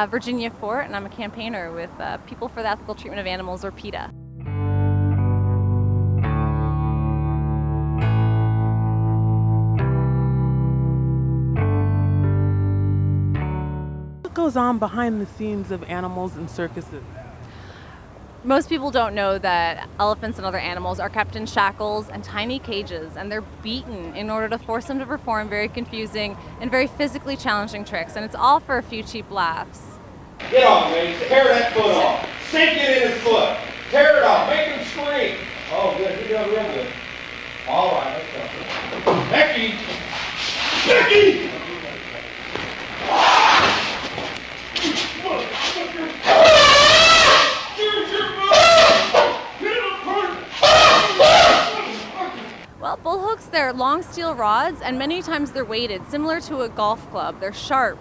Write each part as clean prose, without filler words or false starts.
Virginia Fort, and I'm a campaigner with People for the Ethical Treatment of Animals, or PETA. What goes on behind the scenes of animals in circuses? Most people don't know that elephants and other animals are kept in shackles and tiny cages, and they're beaten in order to force them to perform very confusing and very physically challenging tricks, and it's all for a few cheap laughs. Get on, ladies. Tear that foot off. Sink it in his foot. Tear it off. Make him scream. Oh, good. You're doing real good. All right, let's go. Becky! Becky! Well, bull hooks, they're long steel rods, and many times they're weighted, similar to a golf club. They're sharp,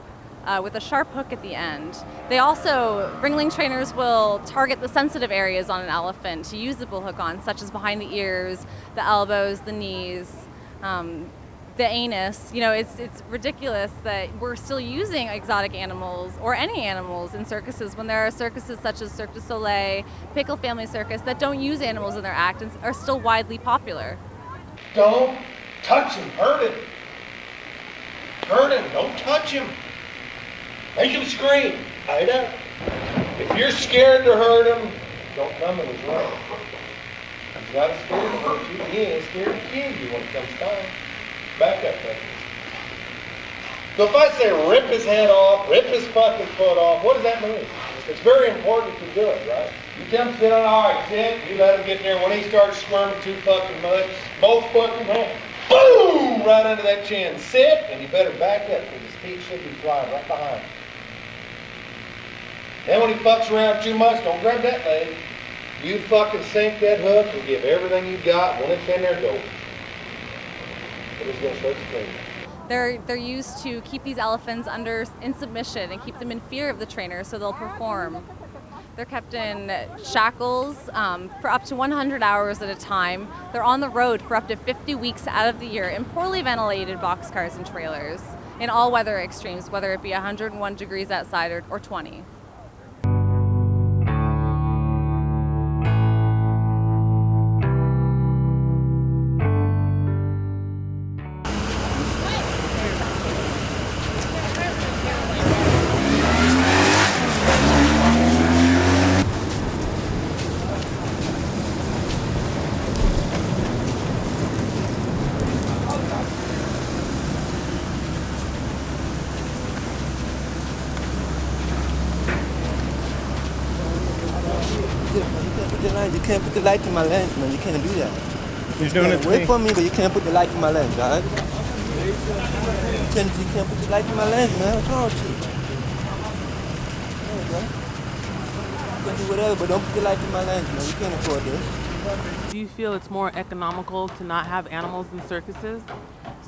with a sharp hook at the end. They also, Ringling trainers will target the sensitive areas on an elephant to use the bull hook on, such as behind the ears, the elbows, the knees, the anus. You know, it's ridiculous that we're still using exotic animals, or any animals, in circuses when there are circuses such as Cirque du Soleil, Pickle Family Circus, that don't use animals in their act and are still widely popular. Don't touch him. Hurt him. Hurt him. Don't touch him. Make him scream. Ida, if you're scared to hurt him, don't come in his way. He's not scared to hurt you. He ain't scared to kill you when it comes time. Back up, buddy. So if I say rip his head off, rip his fucking foot off, what does that mean? It's very important to do it, right? You tell him to sit on, all right, sit. You let him get there. When he starts squirming too fucking much, both fucking hands, boom, right under that chin. Sit, and you better back up because his feet should be flying right behind him. Then when he fucks around too much, don't grab that leg. You fucking sink that hook and give everything you got. When it's in there, go. But it's going to start to clean. They're used to keep these elephants in submission and keep them in fear of the trainer so they'll perform. They're kept in shackles for up to 100 hours at a time. They're on the road for up to 50 weeks out of the year in poorly ventilated boxcars and trailers in all weather extremes, whether it be 101 degrees outside or 20. You can't put the light in my lens, man. You can't do that. You're doing it to Wait me. for me, but you can't put the light in my lens, all right? You can't put the light in my lens, man. What's wrong with you? There you go. You can do whatever, but don't put the light in my lens, man. You can't afford this. Do you feel it's more economical to not have animals in circuses?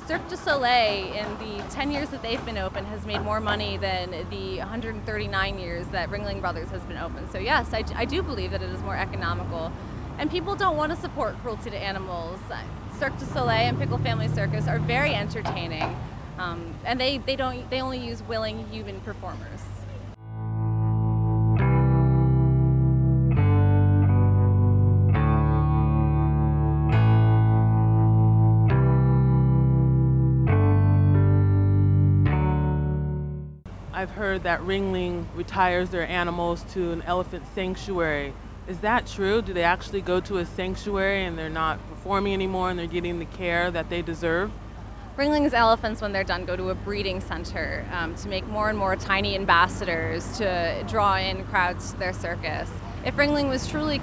Cirque du Soleil, in the 10 years that they've been open, has made more money than the 139 years that Ringling Brothers has been open. So yes, I do believe that it is more economical. And people don't want to support cruelty to animals. Cirque du Soleil and Pickle Family Circus are very entertaining, and they only use willing human performers. I've heard that Ringling retires their animals to an elephant sanctuary. Is that true? Do they actually go to a sanctuary and they're not performing anymore and they're getting the care that they deserve? Ringling's elephants, when they're done, go to a breeding center to make more and more tiny ambassadors to draw in crowds to their circus. If Ringling was truly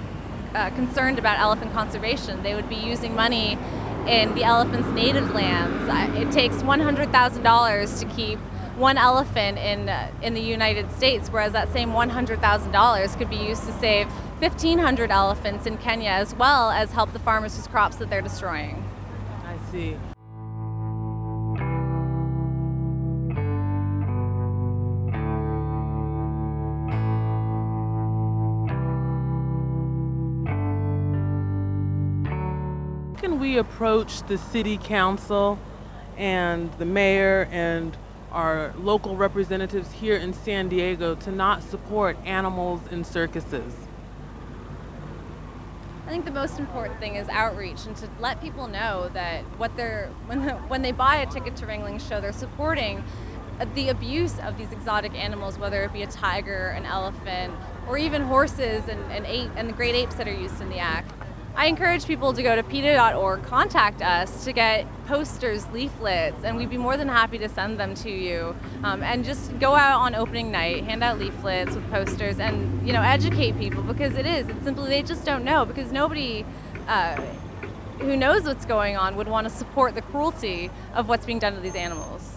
concerned about elephant conservation, they would be using money in the elephant's native lands. It takes $100,000 to keep one elephant in the United States, whereas that same $100,000 could be used to save 1,500 elephants in Kenya, as well as help the farmers whose crops that they're destroying. I see. Can we approach the city council and the mayor and our local representatives here in San Diego to not support animals in circuses? I think the most important thing is outreach and to let people know that when they buy a ticket to Ringling's show, they're supporting the abuse of these exotic animals, whether it be a tiger, an elephant, or even horses and the great apes that are used in the act. I encourage people to go to PETA.org, contact us to get posters, leaflets, and we'd be more than happy to send them to you. And just go out on opening night, hand out leaflets with posters, and educate people, because it's simply they just don't know, because nobody who knows what's going on would want to support the cruelty of what's being done to these animals.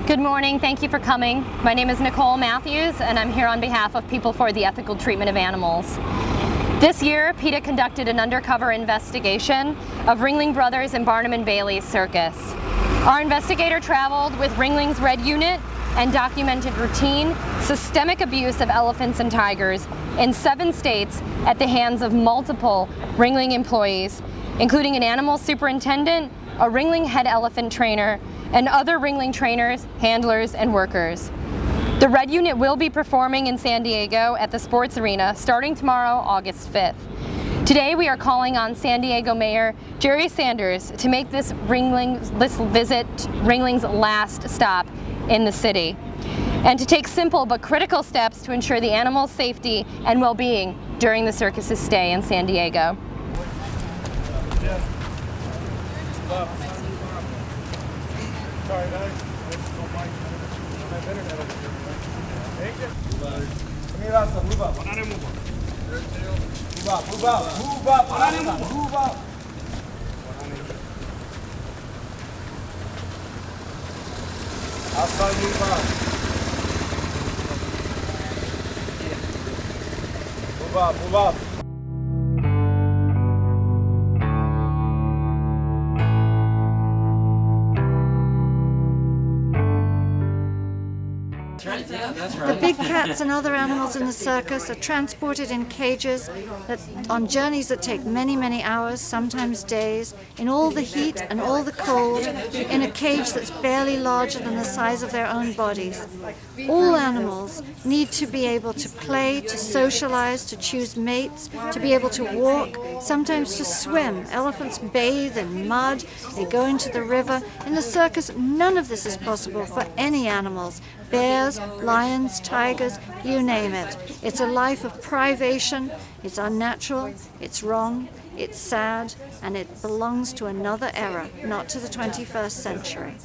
Good morning, thank you for coming. My name is Nicole Matthews and I'm here on behalf of People for the Ethical Treatment of Animals. This year, PETA conducted an undercover investigation of Ringling Brothers and Barnum and Bailey's circus. Our investigator traveled with Ringling's Red Unit and documented routine, systemic abuse of elephants and tigers in 7 states at the hands of multiple Ringling employees, including an animal superintendent, a Ringling head elephant trainer, and other Ringling trainers, handlers, and workers. The Red Unit will be performing in San Diego at the Sports Arena starting tomorrow, August 5th. Today we are calling on San Diego Mayor Jerry Sanders to make this visit Ringling's last stop in the city, and to take simple but critical steps to ensure the animals' safety and well-being during the circus's stay in San Diego. Sorry guys, I just don't like my internet over here. Move up. Move up. Outside, move up. Move up. The big cats and other animals in the circus are transported in cages on journeys that take many, many hours, sometimes days, in all the heat and all the cold, in a cage that's barely larger than the size of their own bodies. All animals need to be able to play, to socialize, to choose mates, to be able to walk, sometimes to swim. Elephants bathe in mud, they go into the river. In the circus, none of this is possible for any animals. Bears, lions, tigers, you name it. It's a life of privation, it's unnatural, it's wrong, it's sad, and it belongs to another era, not to the 21st century.